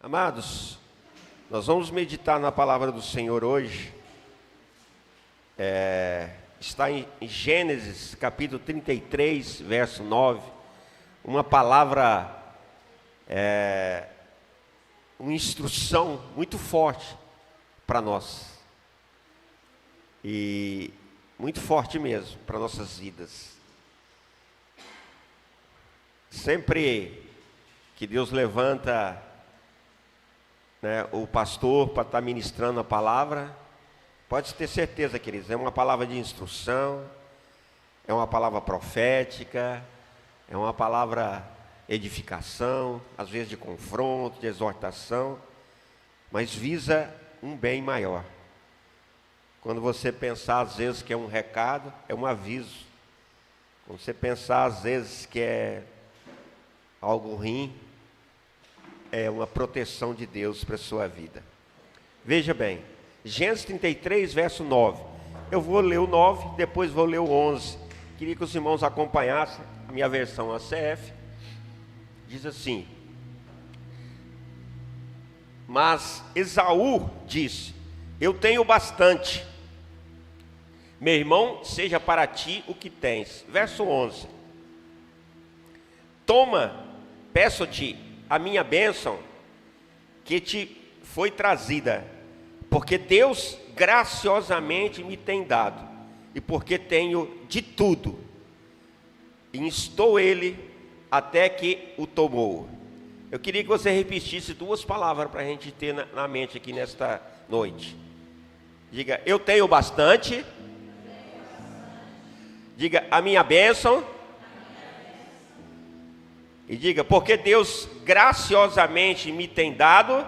Amados, nós vamos meditar na palavra do Senhor hoje. Está em Gênesis capítulo 33, verso 9. Uma palavra, uma instrução muito forte para nós. E muito forte mesmo para nossas vidas. Sempre que Deus levanta o pastor para estar ministrando a palavra, pode ter certeza, queridos, é uma palavra de instrução, é uma palavra profética, é uma palavra edificação, às vezes de confronto, de exortação, mas visa um bem maior. Quando você pensar às vezes que é um recado, é um aviso. Quando você pensar às vezes que é algo ruim, é uma proteção de Deus para a sua vida. Veja bem, Gênesis 33, verso 9. Eu vou ler o 9, depois vou ler o 11. Queria que os irmãos acompanhassem a minha versão ACF. Diz assim: mas Esaú disse: eu tenho bastante, meu irmão, seja para ti o que tens. Verso 11: toma, peço-te a minha bênção que te foi trazida, porque Deus graciosamente me tem dado, e porque tenho de tudo. E instou ele até que o tomou. Eu queria que você repetisse duas palavras para a gente ter na mente aqui nesta noite. Diga: eu tenho bastante. Diga: a minha bênção. E diga: porque Deus graciosamente me tem dado.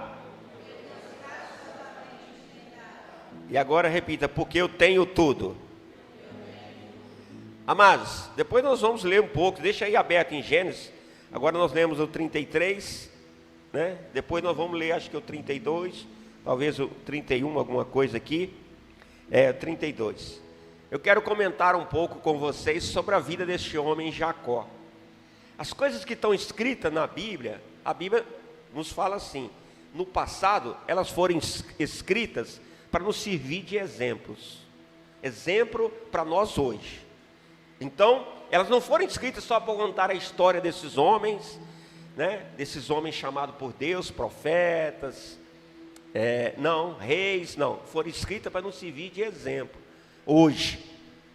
E agora repita: porque eu tenho tudo. Amados, depois nós vamos ler um pouco, deixa aí aberto em Gênesis. Agora nós lemos o 33, depois nós vamos ler, acho que o 32, talvez o 31, alguma coisa aqui. O 32. Eu quero comentar um pouco com vocês sobre a vida deste homem Jacó. As coisas que estão escritas na Bíblia, a Bíblia nos fala assim: no passado elas foram escritas para nos servir de exemplos, exemplo para nós hoje. Então, elas não foram escritas só para contar a história desses homens, desses homens chamados por Deus, profetas, reis, não, foram escritas para nos servir de exemplo, hoje.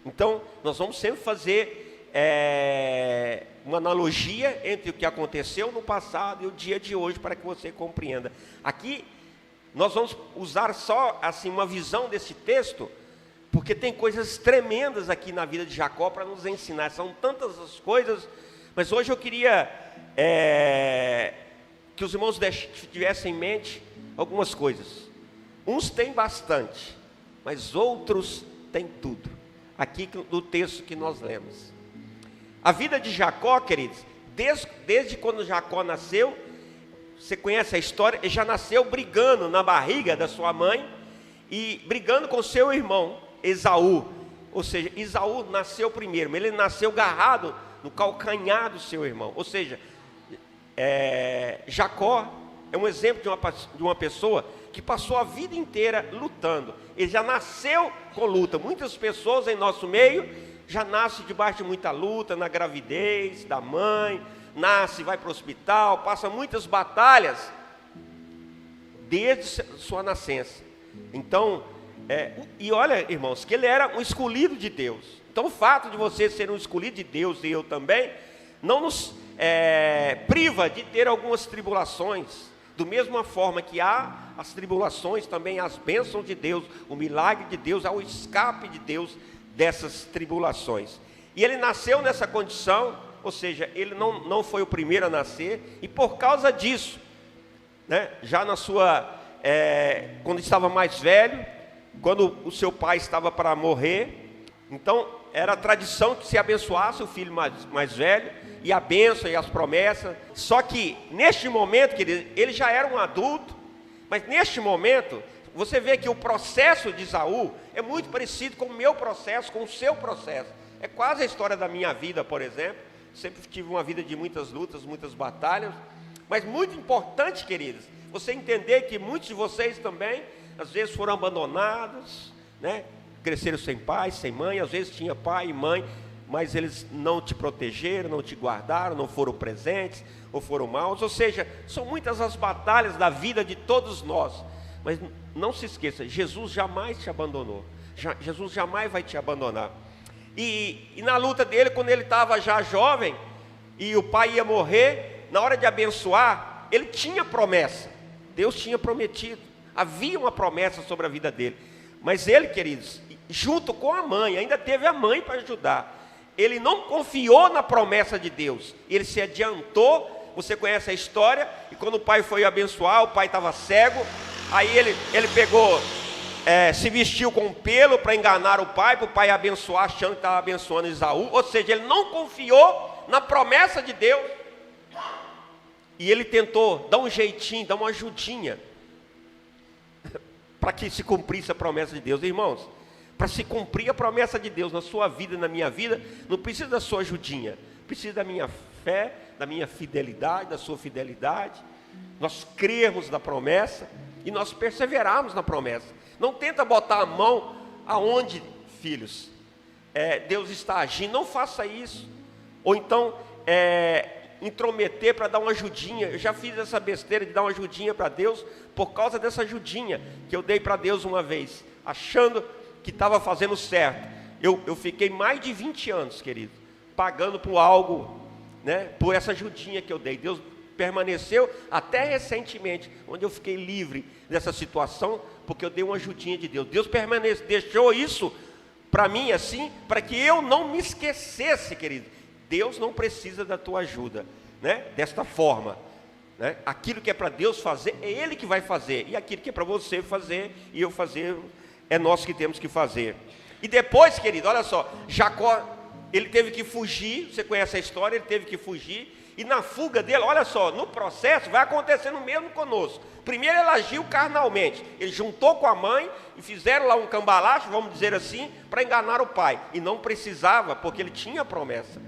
Então, nós vamos sempre fazer uma analogia entre o que aconteceu no passado e o dia de hoje, para que você compreenda. Aqui, nós vamos usar só assim uma visão desse texto, porque tem coisas tremendas aqui na vida de Jacó para nos ensinar. São tantas as coisas, mas hoje eu queria que os irmãos tivessem em mente algumas coisas. Uns têm bastante, mas outros têm tudo. Aqui no texto que nós lemos. A vida de Jacó, queridos, desde quando Jacó nasceu, você conhece a história, ele já nasceu brigando na barriga da sua mãe e brigando com seu irmão Esaú. Ou seja, Esaú nasceu primeiro, mas ele nasceu agarrado no calcanhar do seu irmão. Ou seja, Jacó é um exemplo de uma pessoa que passou a vida inteira lutando. Ele já nasceu com luta. Muitas pessoas em nosso meio já nascem debaixo de muita luta, na gravidez da mãe, nasce, vai para o hospital, passa muitas batalhas desde sua nascença. Então, e olha, irmãos, que ele era um escolhido de Deus. Então, o fato de você ser um escolhido de Deus, e eu também, não nos priva de ter algumas tribulações. Do mesma forma que há as tribulações, também as bênçãos de Deus, o milagre de Deus, há o escape de Deus dessas tribulações. E ele nasceu nessa condição, ou seja, ele não foi o primeiro a nascer, e por causa disso, já na sua, quando estava mais velho, quando o seu pai estava para morrer, então era a tradição que se abençoasse o filho mais velho, e a bênção e as promessas. Só que neste momento, querido, ele já era um adulto, mas neste momento, você vê que o processo de Esaú é muito parecido com o meu processo, com o seu processo. É quase a história da minha vida, por exemplo. Sempre tive uma vida de muitas lutas, muitas batalhas. Mas muito importante, queridos, você entender que muitos de vocês também, às vezes foram abandonados, né? Cresceram sem pai, sem mãe, às vezes tinha pai e mãe, mas eles não te protegeram, não te guardaram, não foram presentes, ou foram maus. Ou seja, são muitas as batalhas da vida de todos nós. Mas não se esqueça, Jesus jamais te abandonou. Jesus jamais vai te abandonar. E na luta dele, quando ele estava já jovem, e o pai ia morrer, na hora de abençoar, ele tinha promessa. Deus tinha prometido. Havia uma promessa sobre a vida dele. Mas ele, queridos, junto com a mãe, ainda teve a mãe para ajudar. Ele não confiou na promessa de Deus. Ele se adiantou. Você conhece a história. E quando o pai foi abençoar, o pai estava cego. Aí ele pegou, se vestiu com pelo para enganar o pai, para o pai abençoar, achando que estava abençoando Esaú. Ou seja, ele não confiou na promessa de Deus. E ele tentou dar um jeitinho, dar uma ajudinha, para que se cumprisse a promessa de Deus. Irmãos, para se cumprir a promessa de Deus na sua vida e na minha vida, não precisa da sua ajudinha, precisa da minha fé, da minha fidelidade, da sua fidelidade. Nós crermos na promessa e nós perseverarmos na promessa. Não tenta botar a mão aonde, filhos, Deus está agindo. Não faça isso. Ou então intrometer para dar uma ajudinha. Eu já fiz essa besteira de dar uma ajudinha para Deus, por causa dessa ajudinha que eu dei para Deus uma vez, achando que estava fazendo certo. Eu fiquei mais de 20 anos, querido, pagando por algo, né, por essa ajudinha que eu dei. Deus permaneceu até recentemente, onde eu fiquei livre dessa situação, porque eu dei uma ajudinha de Deus. Deus deixou isso para mim assim, para que eu não me esquecesse, querido. Deus não precisa da tua ajuda, né, desta forma, né? Aquilo que é para Deus fazer, é Ele que vai fazer. E aquilo que é para você fazer e eu fazer, é nós que temos que fazer. E depois, querido, olha só, Jacó, ele teve que fugir. Você conhece a história, ele teve que fugir. E na fuga dele, olha só, no processo vai acontecendo o mesmo conosco. Primeiro ele agiu carnalmente. Ele juntou com a mãe e fizeram lá um cambalacho, vamos dizer assim, para enganar o pai. E não precisava, porque ele tinha a promessa.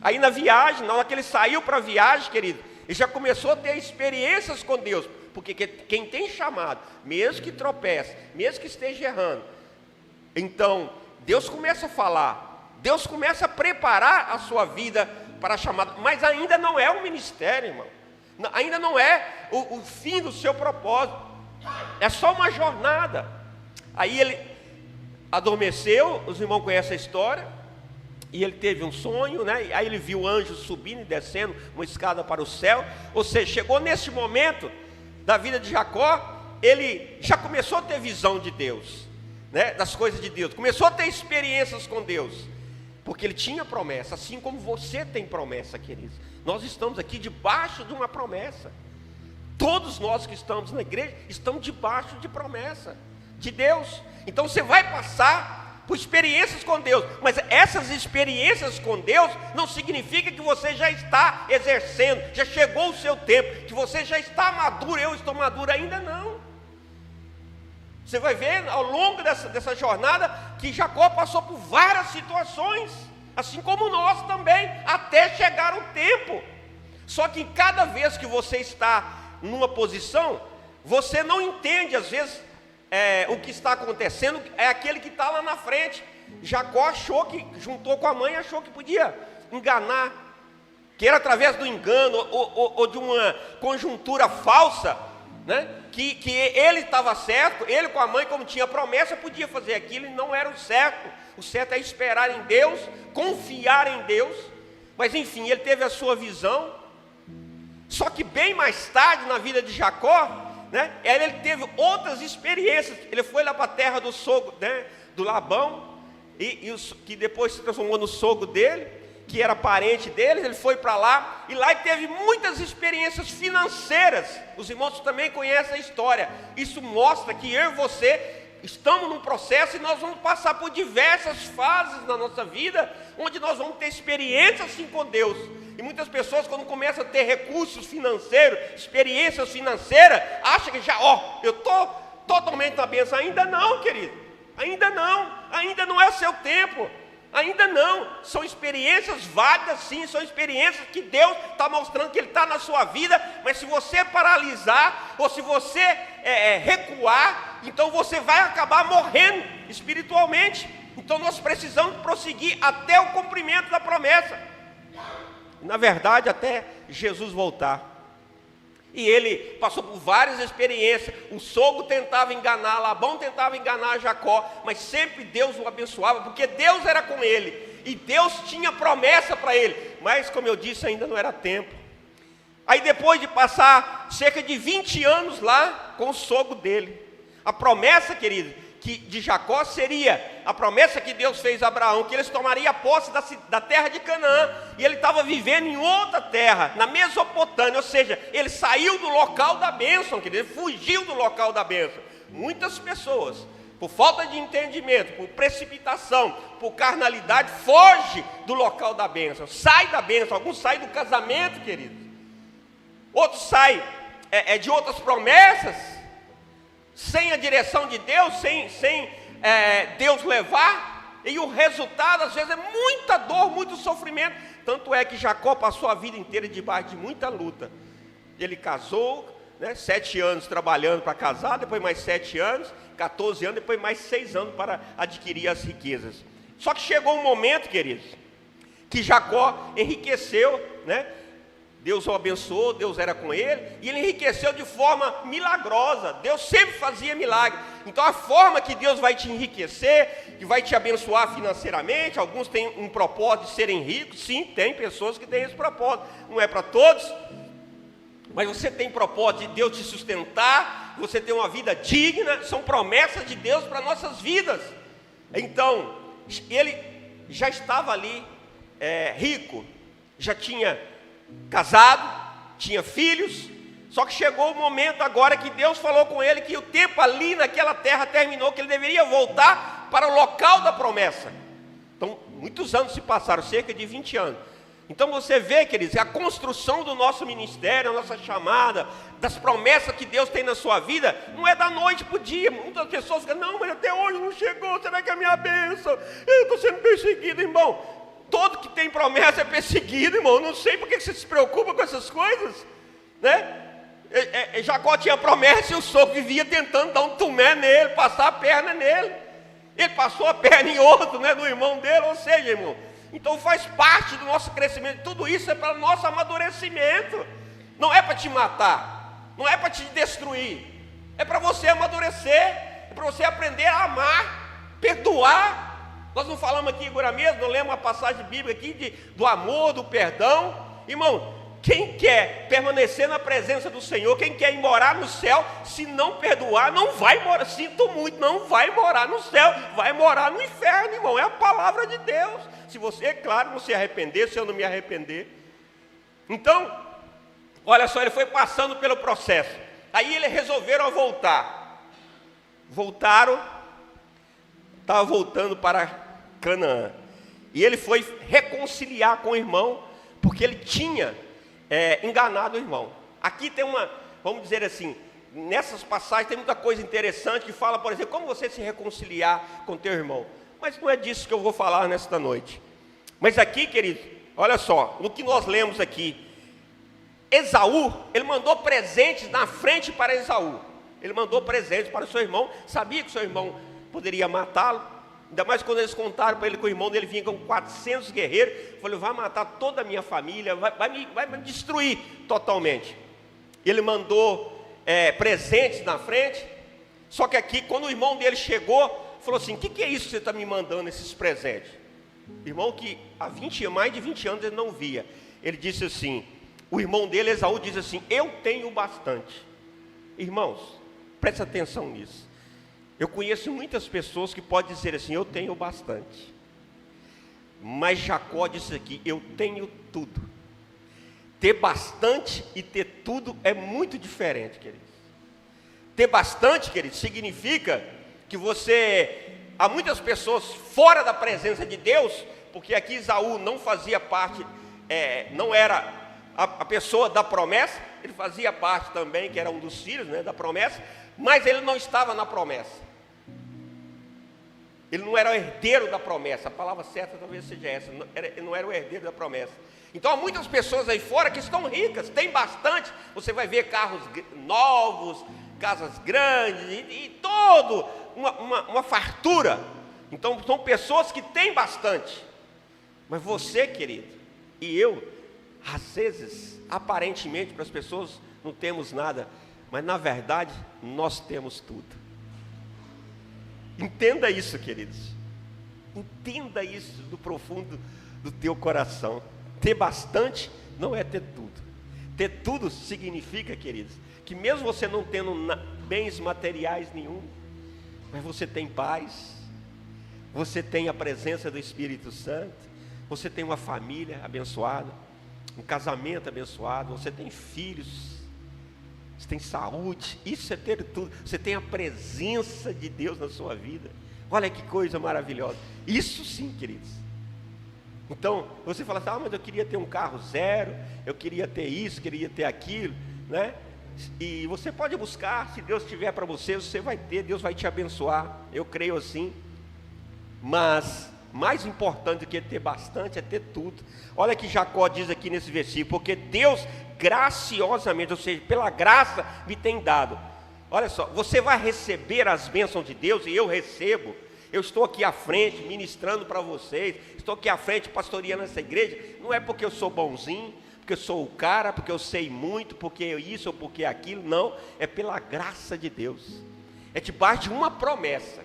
Aí na viagem, na hora que ele saiu para a viagem, querido, ele já começou a ter experiências com Deus. Porque quem tem chamado, mesmo que tropece, mesmo que esteja errando, então Deus começa a falar, Deus começa a preparar a sua vida para a chamada. Mas ainda não é o ministério, irmão. Ainda não é o fim do seu propósito. É só uma jornada. Aí ele adormeceu, os irmãos conhecem a história. E ele teve um sonho, né? Aí ele viu anjos subindo e descendo uma escada para o céu. Ou seja, chegou nesse momento da vida de Jacó, ele já começou a ter visão de Deus, né? Das coisas de Deus. Começou a ter experiências com Deus, porque ele tinha promessa, assim como você tem promessa, queridos. Nós estamos aqui debaixo de uma promessa. Todos nós que estamos na igreja estamos debaixo de promessa de Deus. Então você vai passar por experiências com Deus, mas essas experiências com Deus não significa que você já está exercendo, já chegou o seu tempo, que você já está maduro. Eu estou maduro ainda não. Você vai ver ao longo dessa jornada que Jacó passou por várias situações, assim como nós também, até chegar o tempo. Só que cada vez que você está numa posição, você não entende às vezes o que está acontecendo, é aquele que está lá na frente. Jacó achou que, juntou com a mãe, achou que podia enganar, que era através do engano ou de uma conjuntura falsa, né? Que ele estava certo, ele com a mãe, como tinha promessa, podia fazer aquilo, e não era o certo. O certo é esperar em Deus, confiar em Deus. Mas enfim, ele teve a sua visão. Só que bem mais tarde na vida de Jacó, né, ele teve outras experiências. Ele foi lá para a terra do sogro, né, do Labão, que depois se transformou no sogro dele, que era parente dele. Ele foi para lá, e lá ele teve muitas experiências financeiras. Os irmãos também conhecem a história. Isso mostra que eu e você estamos num processo, e nós vamos passar por diversas fases na nossa vida, onde nós vamos ter experiências assim com Deus. E muitas pessoas, quando começam a ter recursos financeiros, experiências financeiras, acham que já, eu estou totalmente na bênção. Ainda não, querido, ainda não é o seu tempo. Ainda não. São experiências válidas, sim. São experiências que Deus está mostrando que Ele está na sua vida. Mas se você paralisar, ou se você recuar, então você vai acabar morrendo espiritualmente. Então nós precisamos prosseguir até o cumprimento da promessa. Na verdade, até Jesus voltar. E ele passou por várias experiências. O sogro tentava enganar, Labão tentava enganar Jacó, mas sempre Deus o abençoava, porque Deus era com ele, e Deus tinha promessa para ele, mas como eu disse, ainda não era tempo. Aí depois de passar cerca de 20 anos lá com o sogro dele, a promessa, querido, de Jacó seria a promessa que Deus fez a Abraão, que eles tomariam posse da terra de Canaã, e ele estava vivendo em outra terra, na Mesopotâmia, ou seja, ele saiu do local da bênção, querido, ele fugiu do local da bênção. Muitas pessoas, por falta de entendimento, por precipitação, por carnalidade, foge do local da bênção, sai da bênção. Alguns saem do casamento, querido, outros saem de outras promessas, sem a direção de Deus, sem Deus levar, e o resultado às vezes é muita dor, muito sofrimento. Tanto é que Jacó passou a vida inteira debaixo de muita luta. Ele casou, 7 anos trabalhando para casar, depois mais 7 anos, 14 anos, depois mais 6 anos para adquirir as riquezas. Só que chegou um momento, queridos, que Jacó enriqueceu, Deus o abençoou, Deus era com ele, e ele enriqueceu de forma milagrosa. Deus sempre fazia milagre. Então a forma que Deus vai te enriquecer, que vai te abençoar financeiramente, alguns têm um propósito de serem ricos, sim, tem pessoas que têm esse propósito, não é para todos, mas você tem propósito de Deus te sustentar, você ter uma vida digna, são promessas de Deus para nossas vidas. Então, ele já estava ali rico, já tinha casado, tinha filhos, só que chegou o momento agora que Deus falou com ele que o tempo ali naquela terra terminou, que ele deveria voltar para o local da promessa. Então, muitos anos se passaram, cerca de 20 anos. Então você vê, queridos, a construção do nosso ministério, a nossa chamada, das promessas que Deus tem na sua vida, não é da noite para o dia. Muitas pessoas ficam, não, mas até hoje não chegou, será que é a minha bênção? Eu estou sendo perseguido, irmão. Todo que tem promessa é perseguido, irmão. Não sei por que você se preocupa com essas coisas, Jacó tinha promessa e o sogro vivia tentando dar um tumé nele, passar a perna nele. Ele passou a perna em outro, no irmão dele, ou seja, irmão. Então faz parte do nosso crescimento. Tudo isso é para o nosso amadurecimento. Não é para te matar, não é para te destruir. É para você amadurecer, é para você aprender a amar, perdoar. Nós não falamos aqui agora mesmo, não lemos uma passagem bíblica aqui do amor, do perdão. Irmão, quem quer permanecer na presença do Senhor, quem quer ir morar no céu, se não perdoar, não vai morar, sinto muito, não vai morar no céu, vai morar no inferno, irmão, é a palavra de Deus. Se você, é claro, não se arrepender, se eu não me arrepender. Então, olha só, ele foi passando pelo processo, aí eles resolveram voltar. Voltaram, estava voltando para Canaã, e ele foi reconciliar com o irmão, porque ele tinha enganado o irmão. Aqui tem vamos dizer assim, nessas passagens tem muita coisa interessante que fala, por exemplo, como você se reconciliar com teu irmão. Mas não é disso que eu vou falar nesta noite. Mas aqui, querido, olha só, no que nós lemos aqui, Esaú, ele mandou presentes na frente para Esaú. Ele mandou presentes para o seu irmão, sabia que o seu irmão poderia matá-lo, ainda mais quando eles contaram para ele que o irmão dele vinha com 400 guerreiros, falou, vai matar toda a minha família, vai me destruir totalmente. Ele mandou presentes na frente, só que aqui, quando o irmão dele chegou, falou assim, o que é isso que você está me mandando, esses presentes? Irmão que há mais de 20 anos ele não via. Ele disse assim, o irmão dele, Esaú, diz assim, eu tenho bastante. Irmãos, presta atenção nisso. Eu conheço muitas pessoas que podem dizer assim, eu tenho bastante. Mas Jacó disse aqui, eu tenho tudo. Ter bastante e ter tudo é muito diferente, queridos. Ter bastante, queridos, significa que há muitas pessoas fora da presença de Deus, porque aqui Esaú não fazia parte, não era a pessoa da promessa, ele fazia parte também, que era um dos filhos, da promessa, mas ele não estava na promessa. Ele não era o herdeiro da promessa. A palavra certa talvez seja essa. Ele não era o herdeiro da promessa. Então há muitas pessoas aí fora que estão ricas, tem bastante. Você vai ver carros novos, casas grandes e todo uma fartura. Então são pessoas que têm bastante. Mas você, querido, e eu, às vezes, aparentemente para as pessoas não temos nada, mas na verdade nós temos tudo. Entenda isso, queridos. Entenda isso do profundo do teu coração. Ter bastante não é ter tudo. Ter tudo significa, queridos, que mesmo você não tendo bens materiais nenhum, mas você tem paz, você tem a presença do Espírito Santo, você tem uma família abençoada, um casamento abençoado, você tem filhos, você tem saúde. Isso é ter tudo. Você tem a presença de Deus na sua vida. Olha que coisa maravilhosa. Isso sim, queridos. Então, você fala assim, mas eu queria ter um carro zero, eu queria ter isso, queria ter aquilo, né? E você pode buscar, se Deus tiver para você, você vai ter, Deus vai te abençoar, eu creio assim. Mas, mais importante do que ter bastante, é ter tudo. Olha que Jacó diz aqui nesse versículo, porque Deus graciosamente, ou seja, pela graça me tem dado. Olha só, você vai receber as bênçãos de Deus, e eu recebo. Eu estou aqui à frente, ministrando para vocês, estou aqui à frente, pastoreando essa igreja, não é porque eu sou bonzinho, porque eu sou o cara, porque eu sei muito, porque isso ou porque aquilo, não, é pela graça de Deus, é debaixo de uma promessa,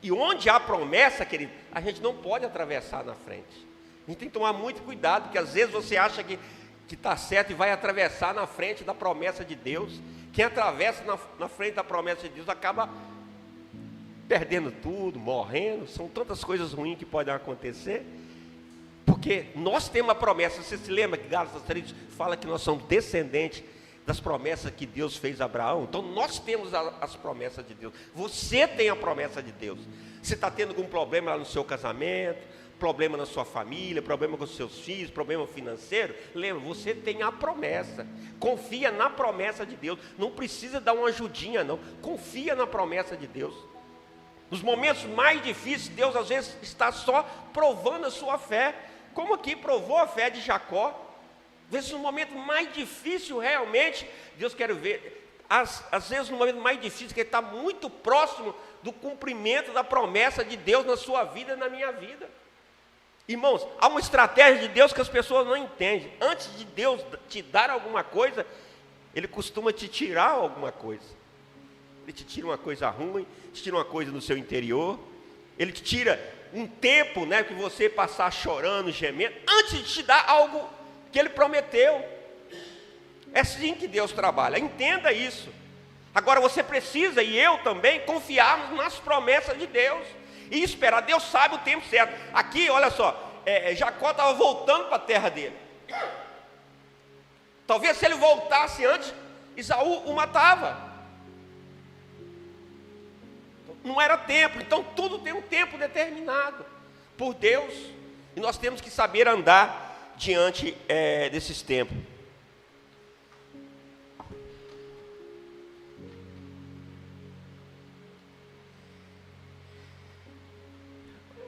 e onde há promessa, querido, a gente não pode atravessar na frente, a gente tem que tomar muito cuidado, porque às vezes você acha que está certo e vai atravessar na frente da promessa de Deus. Quem atravessa na frente da promessa de Deus acaba perdendo tudo, morrendo. São tantas coisas ruins que podem acontecer, porque nós temos a promessa. Você se lembra que Gálatas 3 fala que nós somos descendentes das promessas que Deus fez a Abraão? Então nós temos as promessas de Deus. Você tem a promessa de Deus. Você está tendo algum problema lá no seu casamento, problema na sua família, problema com os seus filhos, problema financeiro, lembra, você tem a promessa. Confia na promessa de Deus. Não precisa dar uma ajudinha não, confia na promessa de Deus. Nos momentos mais difíceis, Deus às vezes está só provando a sua fé, como aqui provou a fé de Jacó. Às vezes no momento mais difícil realmente, Deus quer ver, às vezes no momento mais difícil, que Ele está muito próximo do cumprimento da promessa de Deus na sua vida e na minha vida. Irmãos, há uma estratégia de Deus que as pessoas não entendem. Antes de Deus te dar alguma coisa, Ele costuma te tirar alguma coisa. Ele te tira uma coisa ruim, te tira uma coisa no seu interior, Ele te tira um tempo, né, que você passar chorando, gemendo, antes de te dar algo que Ele prometeu. É assim que Deus trabalha, entenda isso. Agora você precisa, e eu também, confiarmos nas promessas de Deus e esperar. Deus sabe o tempo certo. Aqui, olha só, Jacó estava voltando para a terra dele. Talvez se ele voltasse antes, Esaú o matava. Não era tempo, então tudo tem um tempo determinado por Deus, e nós temos que saber andar diante desses tempos.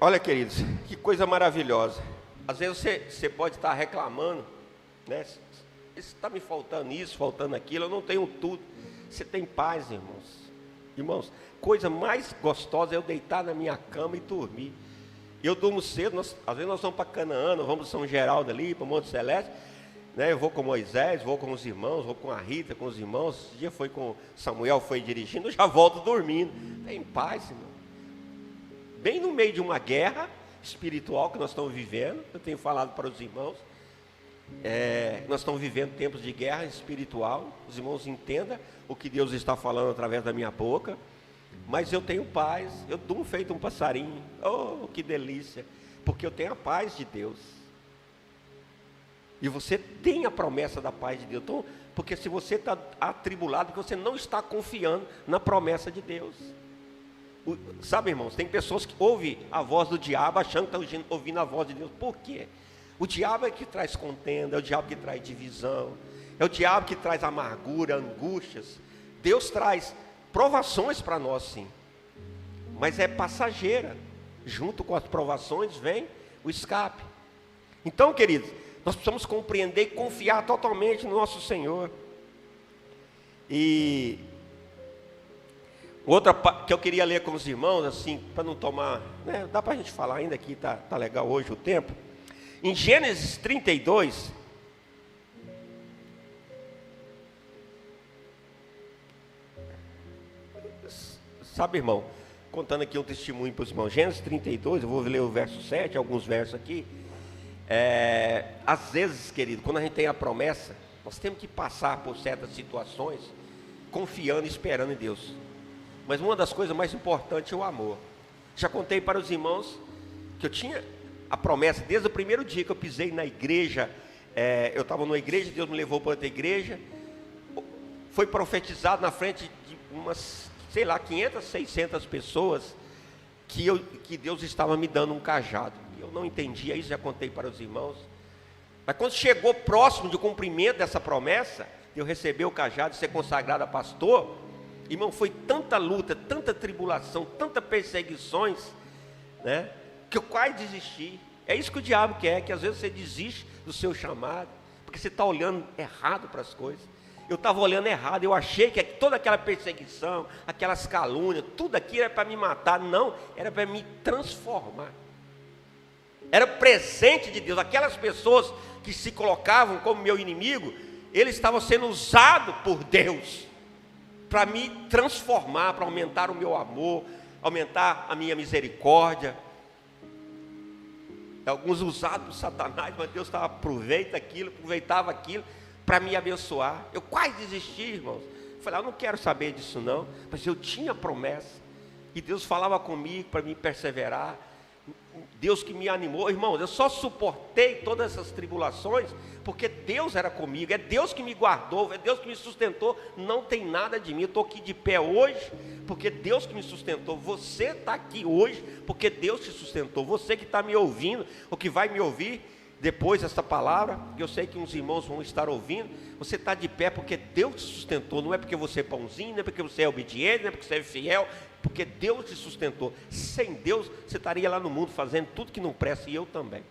Olha, queridos, que coisa maravilhosa. Às vezes você pode estar reclamando, né? Está me faltando isso, faltando aquilo, eu não tenho tudo. Você tem paz, irmãos. Irmãos, coisa mais gostosa é eu deitar na minha cama e dormir. Eu durmo cedo, às vezes nós vamos para Canaã, nós vamos para São Geraldo ali, para o Monte Celeste, né? Eu vou com Moisés, vou com os irmãos, vou com a Rita, com os irmãos. Esse dia foi com Samuel, foi dirigindo, eu já volto dormindo. Tem paz, irmão. Bem no meio de uma guerra espiritual que nós estamos vivendo, eu tenho falado para os irmãos, nós estamos vivendo tempos de guerra espiritual. Os irmãos entendam o que Deus está falando através da minha boca, mas eu tenho paz, eu durmo feito um passarinho. Oh, que delícia, porque eu tenho a paz de Deus, e você tem a promessa da paz de Deus. Então, porque se você está atribulado, porque você não está confiando na promessa de Deus. Sabe, irmãos, tem pessoas que ouvem a voz do diabo achando que estão ouvindo a voz de Deus. Por quê? O diabo é que traz contenda, é o diabo que traz divisão, é o diabo que traz amargura, angústias. Deus traz provações para nós, sim. mas é passageira. Junto com as provações vem o escape. Então, queridos, nós precisamos compreender e confiar totalmente no nosso Senhor. E outra que eu queria ler com os irmãos, assim, para não tomar, né, dá para a gente falar ainda aqui, tá legal hoje o tempo. Em Gênesis 32, sabe, irmão, contando aqui um testemunho para os irmãos, Gênesis 32, eu vou ler o verso 7, alguns versos aqui. Às vezes, querido, quando a gente tem a promessa, nós temos que passar por certas situações, confiando e esperando em Deus. Mas uma das coisas mais importantes é o amor. Já contei para os irmãos que eu tinha a promessa, desde o primeiro dia que eu pisei na igreja, eu estava numa igreja, Deus me levou para outra igreja, foi profetizado na frente de umas, 500, 600 pessoas, que Deus estava me dando um cajado. Eu não entendia isso, já contei para os irmãos. Mas quando chegou próximo do cumprimento dessa promessa, de eu receber o cajado e ser consagrado a pastor, irmão, foi tanta luta, tanta tribulação, tantas perseguições, né, que eu quase desisti. É isso que o diabo quer, que às vezes você desiste do seu chamado, porque você está olhando errado para as coisas. Eu estava olhando errado, eu achei que toda aquela perseguição, aquelas calúnias, tudo aquilo era para me matar. Não, era para me transformar. Era presente de Deus. Aquelas pessoas que se colocavam como meu inimigo, eles estavam sendo usados por Deus para me transformar, para aumentar o meu amor, aumentar a minha misericórdia. Alguns usados por Satanás, mas Deus aproveitava aquilo para me abençoar. Eu quase desisti, irmãos. Falei, eu não quero saber disso não, mas eu tinha promessa, e Deus falava comigo para me perseverar. Deus que me animou, irmãos, eu só suportei todas essas tribulações, porque Deus era comigo, é Deus que me guardou, é Deus que me sustentou, não tem nada de mim. Eu estou aqui de pé hoje, porque Deus que me sustentou. Você está aqui hoje, porque Deus te sustentou. Você que está me ouvindo, ou que vai me ouvir depois dessa palavra, que eu sei que uns irmãos vão estar ouvindo, você está de pé porque Deus te sustentou. Não é porque você é pãozinho, não é porque você é obediente, não é porque você é fiel, porque Deus te sustentou. Sem Deus, você estaria lá no mundo fazendo tudo que não presta, e eu também.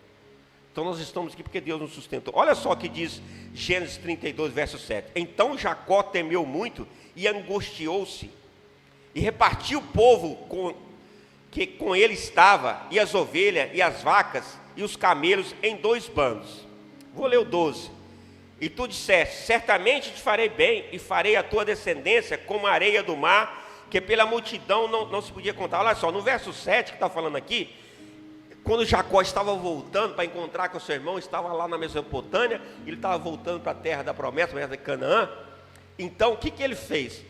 Então nós estamos aqui porque Deus nos sustentou. Olha só o que diz Gênesis 32, verso 7. Então Jacó temeu muito e angustiou-se, e repartiu o povo que com ele estava, e as ovelhas, e as vacas, e os camelos em 2 bandos. Vou ler o 12. E tu disseste, certamente te farei bem, e farei a tua descendência como a areia do mar, que pela multidão não se podia contar. Olha só, no verso 7 que está falando aqui, quando Jacó estava voltando para encontrar com o seu irmão, estava lá na Mesopotâmia, ele estava voltando para a terra da promessa, a terra de Canaã. Então, o que ele fez?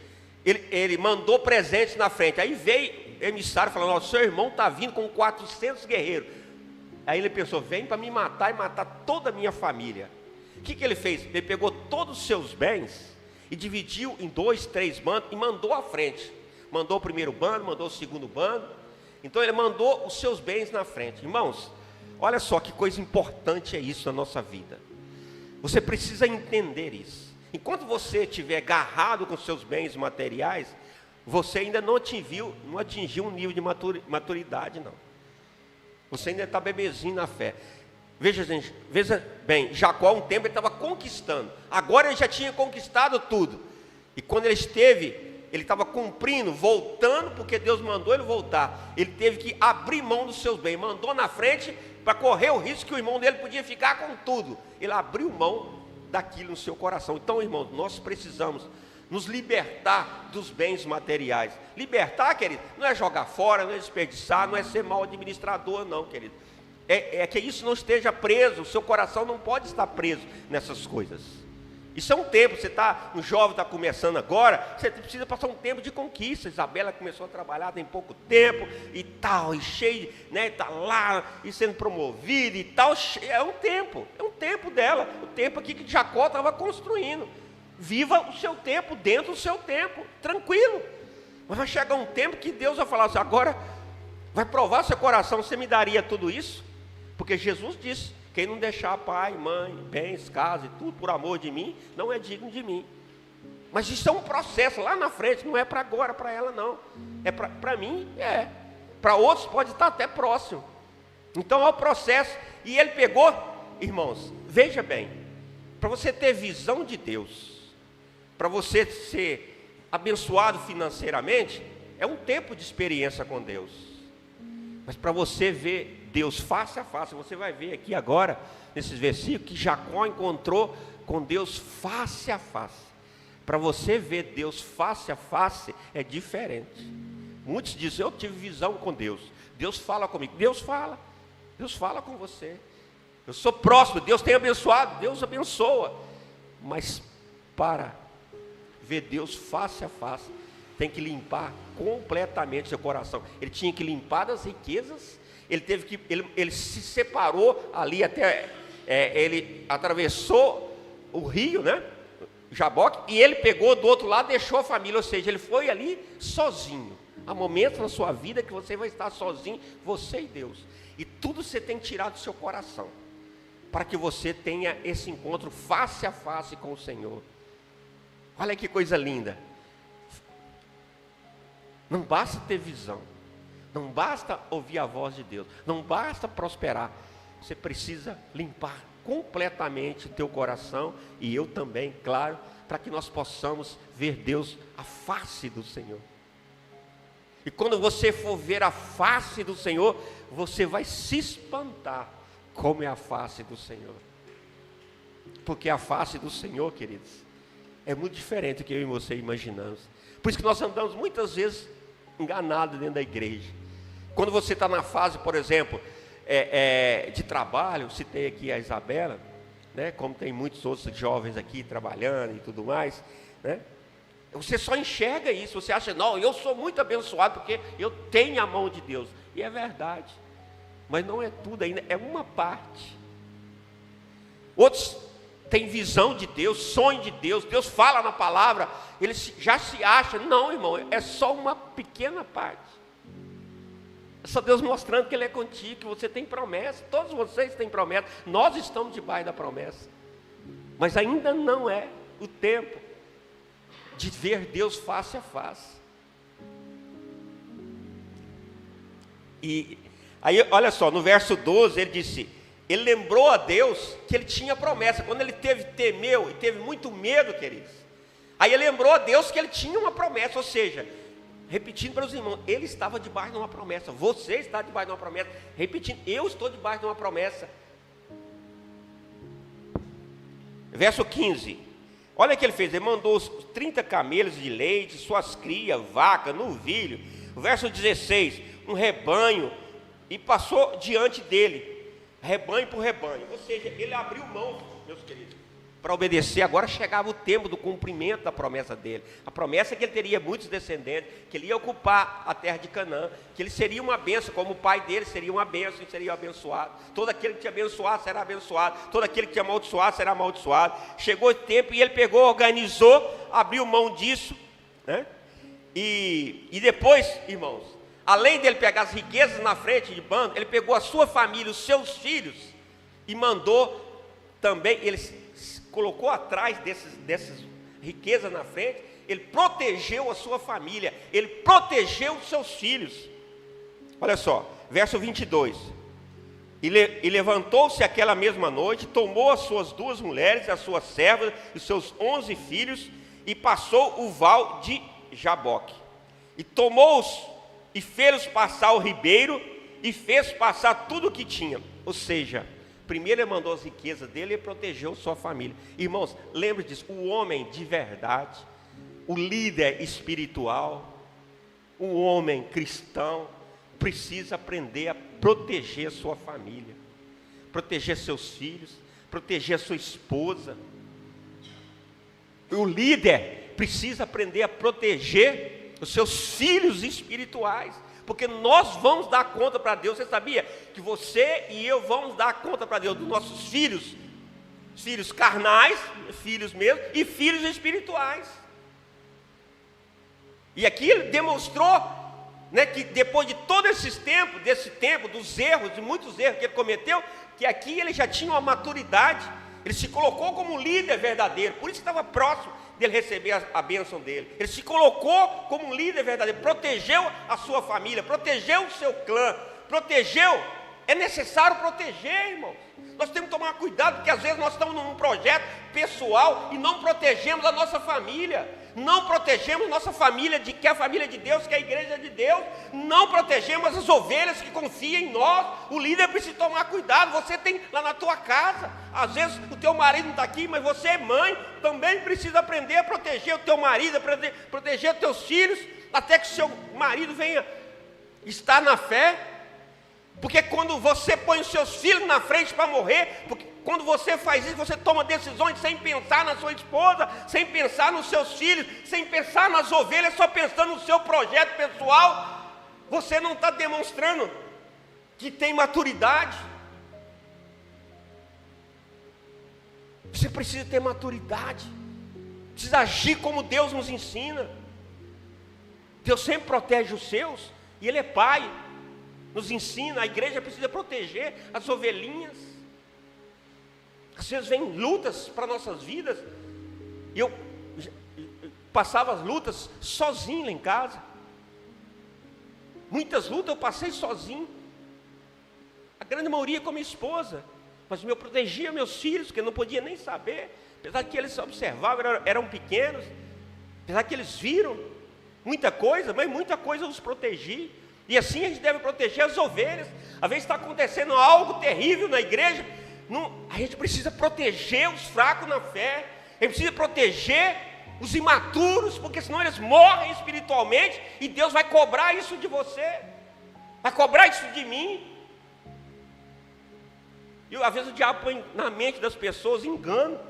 Ele mandou presentes na frente. Aí veio emissário falando, seu irmão está vindo com 400 guerreiros. Aí ele pensou, vem para me matar e matar toda a minha família. O que ele fez? Ele pegou todos os seus bens e dividiu em 2, 3 bandos e mandou à frente. Mandou o primeiro bando, mandou o segundo bando. Então ele mandou os seus bens na frente. Irmãos, olha só que coisa importante é isso na nossa vida. Você precisa entender isso. Enquanto você estiver agarrado com seus bens materiais, você ainda não atingiu um nível de maturidade, não. Você ainda está bebezinho na fé. Veja bem, Jacó um tempo ele estava conquistando. Agora ele já tinha conquistado tudo. E quando ele estava cumprindo, voltando, porque Deus mandou ele voltar. Ele teve que abrir mão dos seus bens. Mandou na frente para correr o risco que o irmão dele podia ficar com tudo. Ele abriu mão daquilo no seu coração. Então, irmãos, nós precisamos nos libertar dos bens materiais. Libertar, querido, não é jogar fora, não é desperdiçar, não é ser mau administrador, não, querido. É que isso não esteja preso, o seu coração não pode estar preso nessas coisas. Isso é um tempo, um jovem está começando agora, você precisa passar um tempo de conquista. Isabela começou a trabalhar tem pouco tempo e tal, e cheio, né, está lá, e sendo promovida e tal, é um tempo dela, o tempo aqui que Jacó estava construindo. Viva o seu tempo, dentro do seu tempo, tranquilo. Mas vai chegar um tempo que Deus vai falar assim, agora vai provar seu coração, você me daria tudo isso? Porque Jesus disse, quem não deixar pai, mãe, bens, casa e tudo por amor de mim, não é digno de mim. Mas isso é um processo lá na frente, não é para agora, para ela não. É para mim, para outros pode estar até próximo. Então é o processo. E ele pegou, irmãos, veja bem, para você ter visão de Deus, para você ser abençoado financeiramente, é um tempo de experiência com Deus. Mas para você ver Deus face a face, você vai ver aqui agora, nesses versículos, que Jacó encontrou com Deus face a face. Para você ver Deus face a face, é diferente. Muitos dizem, eu tive visão com Deus. Deus fala comigo. Deus fala com você. Eu sou próximo, Deus tem abençoado, Deus abençoa. Mas para ver Deus face a face, tem que limpar completamente seu coração. Ele tinha que limpar das riquezas. Ele se separou ali até, ele atravessou o rio, né? Jaboque, e ele pegou do outro lado, deixou a família, ou seja, ele foi ali sozinho. Há momentos na sua vida que você vai estar sozinho, você e Deus. E tudo você tem que tirar do seu coração, para que você tenha esse encontro face a face com o Senhor. Olha que coisa linda. Não basta ter visão, não basta ouvir a voz de Deus, não basta prosperar. Você precisa limpar completamente o teu coração, e eu também, claro, para que nós possamos ver Deus, a face do Senhor. E quando você for ver a face do Senhor, você vai se espantar como é a face do Senhor. Porque a face do Senhor, queridos, é muito diferente do que eu e você imaginamos. Por isso que nós andamos muitas vezes enganados dentro da igreja. Quando você está na fase, por exemplo, de trabalho, citei aqui a Isabela, né, como tem muitos outros jovens aqui trabalhando e tudo mais, né? Você só enxerga isso, você acha, não, eu sou muito abençoado porque eu tenho a mão de Deus. E é verdade, mas não é tudo ainda, é uma parte. Outros têm visão de Deus, sonho de Deus, Deus fala na palavra, eles já se acham, não, irmão, é só uma pequena parte. É só Deus mostrando que Ele é contigo, que você tem promessa, todos vocês têm promessa, nós estamos debaixo da promessa. Mas ainda não é o tempo de ver Deus face a face. E aí, olha só, no verso 12, ele disse, ele lembrou a Deus que ele tinha promessa. Quando ele temeu e teve muito medo, queridos, aí ele lembrou a Deus que ele tinha uma promessa, ou seja, repetindo para os irmãos, ele estava debaixo de uma promessa, você está debaixo de uma promessa, repetindo, eu estou debaixo de uma promessa. Verso 15, olha o que ele fez, ele mandou os 30 camelos de leite, suas crias, vaca, novilho. O verso 16, um rebanho, e passou diante dele, rebanho por rebanho, ou seja, ele abriu mão, meus queridos, para obedecer. Agora chegava o tempo do cumprimento da promessa dele. A promessa é que ele teria muitos descendentes, que ele ia ocupar a terra de Canaã, que ele seria uma bênção, como o pai dele seria uma bênção e seria abençoado. Todo aquele que te abençoar será abençoado, todo aquele que te amaldiçoar será amaldiçoado. Chegou o tempo e ele pegou, organizou, abriu mão disso, né? E depois, irmãos, além dele pegar as riquezas na frente de bando, ele pegou a sua família, os seus filhos, e mandou também, ele colocou atrás dessas riquezas na frente, ele protegeu a sua família, ele protegeu os seus filhos. Olha só, verso 22, e levantou-se aquela mesma noite, tomou as suas 2 mulheres, as suas servas, os seus 11 filhos, e passou o val de Jaboque, e tomou-os, e fez-os passar o ribeiro, e fez passar tudo o que tinha. Ou seja, primeiro ele mandou as riquezas dele e protegeu sua família. Irmãos, lembre disso, o homem de verdade, o líder espiritual, o homem cristão, precisa aprender a proteger sua família, proteger seus filhos, proteger sua esposa. O líder precisa aprender a proteger os seus filhos espirituais, porque nós vamos dar conta para Deus. Você sabia que você e eu vamos dar conta para Deus dos nossos filhos, filhos carnais, filhos mesmo, e filhos espirituais. E aqui ele demonstrou, né, que depois de todo desse tempo, dos erros, de muitos erros que ele cometeu, que aqui ele já tinha uma maturidade, ele se colocou como líder verdadeiro, por isso estava próximo, dele receber a bênção dele. Ele se colocou como um líder verdadeiro, protegeu a sua família, protegeu o seu clã, protegeu. É necessário proteger, irmão. Nós temos que tomar cuidado, porque às vezes nós estamos num projeto pessoal e não protegemos a nossa família. Não protegemos nossa família, que é a família de Deus, que é a igreja de Deus. Não protegemos as ovelhas que confiam em nós. O líder precisa tomar cuidado. Você tem lá na tua casa, às vezes o teu marido não está aqui, mas você é mãe, também precisa aprender a proteger o teu marido, proteger os teus filhos, até que o seu marido venha estar na fé. Porque quando você põe os seus filhos na frente para morrer, porque quando você faz isso, você toma decisões sem pensar na sua esposa, sem pensar nos seus filhos, sem pensar nas ovelhas, só pensando no seu projeto pessoal, você não está demonstrando que tem maturidade. Você precisa ter maturidade, precisa agir como Deus nos ensina. Deus sempre protege os seus, e Ele é Pai. Nos ensina, a igreja precisa proteger as ovelhinhas. Às vezes vem lutas para nossas vidas, e eu passava as lutas sozinho lá em casa. Muitas lutas eu passei sozinho, a grande maioria com a minha esposa, mas eu protegia meus filhos, que eu não podia nem saber, apesar que eles observavam, eram pequenos, apesar que eles viram muita coisa, mas muita coisa eu os protegi. E assim a gente deve proteger as ovelhas. Às vezes está acontecendo algo terrível na igreja, a gente precisa proteger os fracos na fé, a gente precisa proteger os imaturos, porque senão eles morrem espiritualmente, e Deus vai cobrar isso de você, vai cobrar isso de mim. E às vezes o diabo põe na mente das pessoas engano,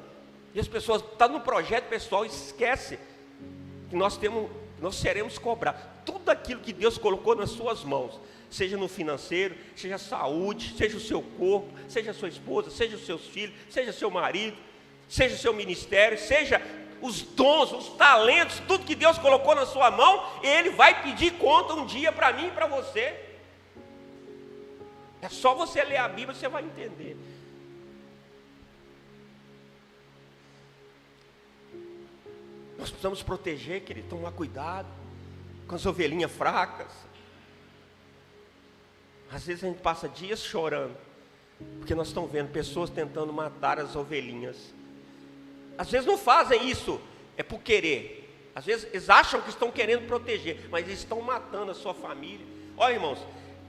e as pessoas estão no projeto pessoal e esquecem que nós seremos cobrados. Tudo aquilo que Deus colocou nas suas mãos, seja no financeiro, seja a saúde, seja o seu corpo, seja a sua esposa, seja os seus filhos, seja seu marido, seja o seu ministério, seja os dons, os talentos, tudo que Deus colocou na sua mão, Ele vai pedir conta um dia para mim e para você. É só você ler a Bíblia, você vai entender. Nós precisamos proteger, querido, tomar cuidado com as ovelhinhas fracas. Às vezes a gente passa dias chorando, porque nós estamos vendo pessoas tentando matar as ovelhinhas. Às vezes não fazem isso, é por querer. Às vezes eles acham que estão querendo proteger, mas eles estão matando a sua família. Olha, irmãos,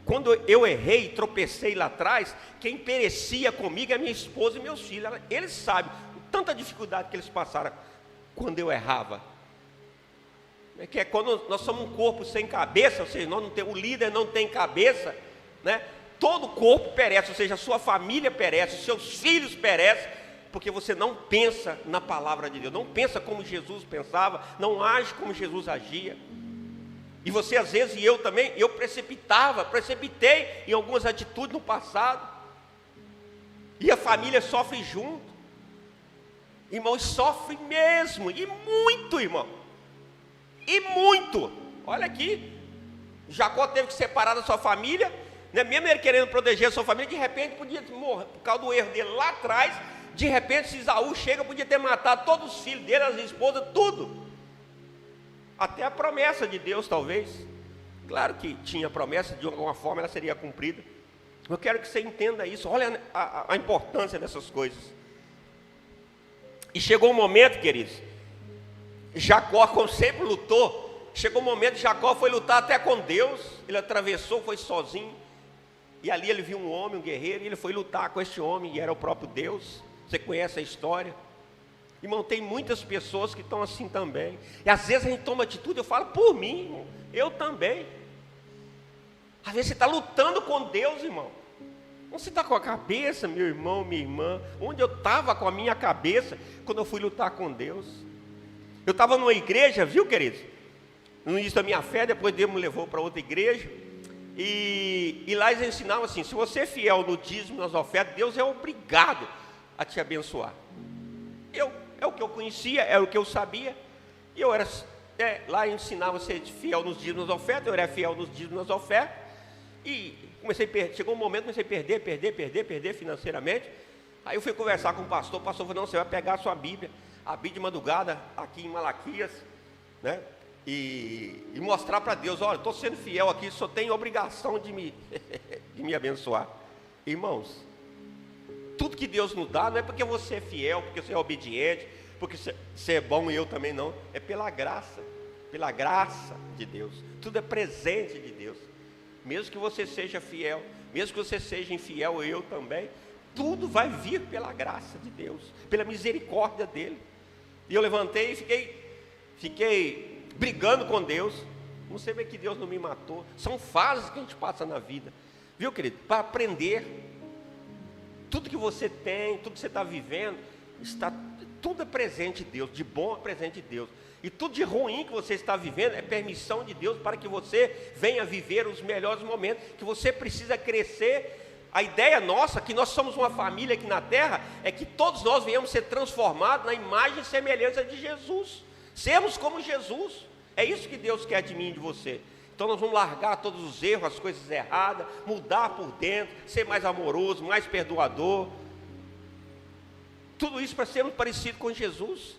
quando eu errei, tropecei lá atrás, quem perecia comigo é minha esposa e meus filhos. Eles sabem tanta dificuldade que eles passaram quando eu errava. É que quando nós somos um corpo sem cabeça, ou seja, o líder não tem cabeça, né? Todo corpo perece, ou seja, a sua família perece, os seus filhos perecem, porque você não pensa na palavra de Deus, não pensa como Jesus pensava, não age como Jesus agia. E você às vezes, e eu também, eu precipitei em algumas atitudes no passado, e a família sofre junto. Irmãos, sofre mesmo, e muito, irmão, e muito. Olha aqui, Jacó teve que separar da sua família, né? Mesmo ele querendo proteger a sua família, de repente podia morrer, por causa do erro dele lá atrás, de repente se Esaú chega, podia ter matado todos os filhos dele, as esposas, tudo, até a promessa de Deus talvez, claro que tinha promessa, de alguma forma ela seria cumprida. Eu quero que você entenda isso, olha a importância dessas coisas. E chegou um momento, queridos, Jacó, como sempre lutou, chegou um momento que Jacó foi lutar até com Deus, ele atravessou, foi sozinho, e ali ele viu um homem, um guerreiro, e ele foi lutar com esse homem, e era o próprio Deus. Você conhece a história? Irmão, tem muitas pessoas que estão assim também, e às vezes a gente toma atitude, eu falo por mim, irmão, eu também. Às vezes você está lutando com Deus, irmão. Onde você está com a cabeça, meu irmão, minha irmã? Onde eu estava com a minha cabeça quando eu fui lutar com Deus? Eu estava numa igreja, viu, queridos? No início da minha fé, depois Deus me levou para outra igreja. E lá eles ensinavam assim: se você é fiel no dízimo, nas ofertas, Deus é obrigado a te abençoar. É o que eu conhecia, é o que eu sabia. E eu era, lá ensinava a ser fiel nos dízimos, nas ofertas. Eu era fiel nos dízimos, nas ofertas. E chegou um momento que comecei a perder financeiramente. Aí eu fui conversar com o pastor falou: não, você vai pegar a sua Bíblia. abrir de madrugada aqui em Malaquias, né? E mostrar para Deus, olha, estou sendo fiel aqui, só tenho obrigação de me, de me abençoar. Irmãos, tudo que Deus nos dá não é porque você é fiel, porque você é obediente, porque você é bom e eu também não. É pela graça de Deus. Tudo é presente de Deus. Mesmo que você seja fiel, mesmo que você seja infiel, eu também, tudo vai vir pela graça de Deus, pela misericórdia dele. E eu levantei e fiquei brigando com Deus. Não sei bem que Deus não me matou. São fases que a gente passa na vida, viu, querido? Para aprender. Tudo que você tem, tudo que você está vivendo, tudo é presente de Deus. De bom é presente de Deus. E tudo de ruim que você está vivendo é permissão de Deus para que você venha viver os melhores momentos, que você precisa crescer. A ideia nossa, que nós somos uma família aqui na terra, é que todos nós venhamos ser transformados na imagem e semelhança de Jesus. Sermos como Jesus. É isso que Deus quer de mim e de você. Então nós vamos largar todos os erros, as coisas erradas, mudar por dentro, ser mais amoroso, mais perdoador. Tudo isso para sermos parecidos com Jesus.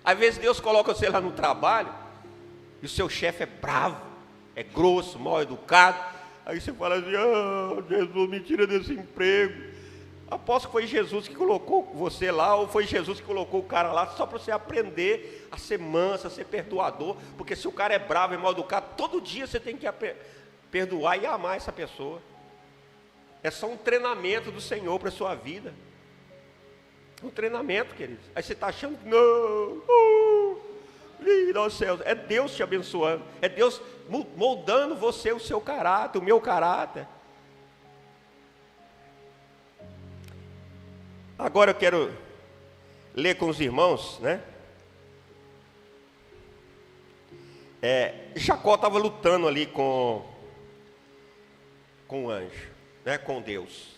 Às vezes Deus coloca você lá no trabalho, e o seu chefe é bravo, é grosso, mal educado. Aí você fala assim, Jesus, me tira desse emprego. Aposto que foi Jesus que colocou você lá, ou foi Jesus que colocou o cara lá, só para você aprender a ser manso, a ser perdoador. Porque se o cara é bravo e mal educado, todo dia você tem que perdoar e amar essa pessoa. É só um treinamento do Senhor para a sua vida. Um treinamento, queridos. Aí você está achando que nossa, céus, é Deus te abençoando, é Deus moldando você, o seu caráter, o meu caráter. Agora eu quero ler com os irmãos, né? Jacó estava lutando ali com o anjo, né? Com Deus.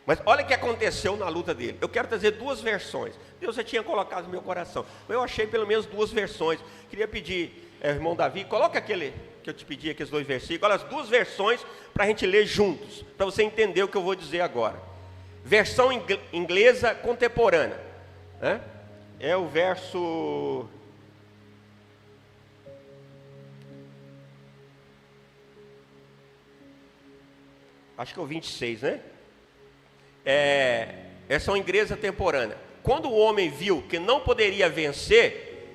Mas olha o que aconteceu na luta dele. Eu quero trazer duas versões. Deus já tinha colocado no meu coração, mas eu achei pelo menos duas versões. Queria pedir, irmão Davi, coloca aquele que eu te pedi, aqueles dois versículos. Olha, as duas versões para a gente ler juntos, para você entender o que eu vou dizer agora. Versão inglesa contemporânea, né? É o verso... acho que é o 26, né? Versão inglesa contemporânea. Quando o homem viu que não poderia vencer,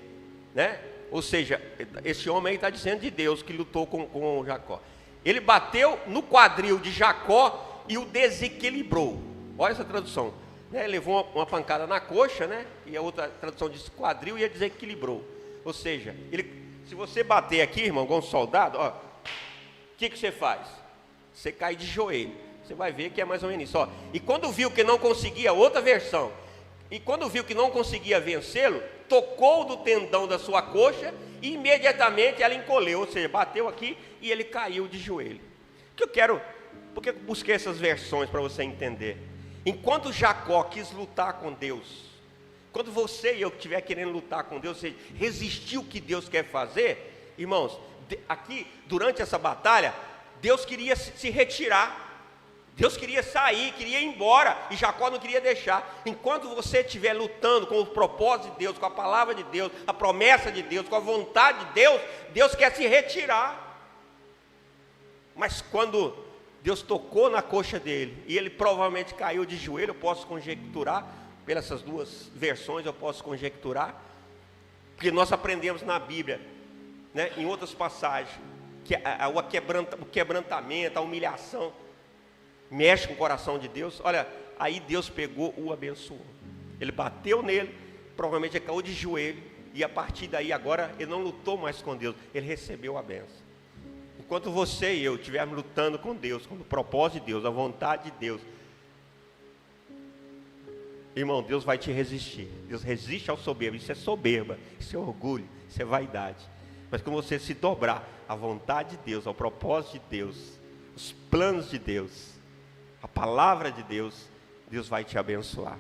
né? Ou seja, esse homem aí está dizendo de Deus que lutou com Jacó. Ele bateu no quadril de Jacó e o desequilibrou. Olha essa tradução, né? Levou uma pancada na coxa, né? E a outra tradução diz quadril e ele desequilibrou. Ou seja, se você bater aqui, irmão, igual um soldado, ó, o que você faz? Você cai de joelho. Você vai ver que é mais ou menos isso. Ó. E quando viu que não conseguia, outra versão, e quando viu que não conseguia vencê-lo, tocou do tendão da sua coxa e imediatamente ela encolheu, ou seja, bateu aqui e ele caiu de joelho. Porque eu busquei essas versões para você entender. Enquanto Jacó quis lutar com Deus, quando você e eu estiver querendo lutar com Deus, você resistir o que Deus quer fazer, irmãos, aqui durante essa batalha, Deus queria se retirar. Deus queria sair, queria ir embora, e Jacó não queria deixar. Enquanto você estiver lutando com o propósito de Deus, com a palavra de Deus, a promessa de Deus, com a vontade de Deus, Deus quer se retirar. Mas quando Deus tocou na coxa dele, e ele provavelmente caiu de joelho, eu posso conjecturar, pelas essas duas versões eu posso conjecturar, porque nós aprendemos na Bíblia, né, em outras passagens, que o quebrantamento, a humilhação, mexe com o coração de Deus. Olha, aí Deus pegou, o abençoou. Ele bateu nele, provavelmente ele caiu de joelho, e a partir daí agora ele não lutou mais com Deus, ele recebeu a bênção. Enquanto você e eu estivermos lutando com Deus, com o propósito de Deus, a vontade de Deus, irmão, Deus vai te resistir. Deus resiste ao soberbo. Isso é soberba, isso é orgulho, isso é vaidade. Mas quando você se dobrar à vontade de Deus, ao propósito de Deus, os planos de Deus, a palavra de Deus, Deus vai te abençoar.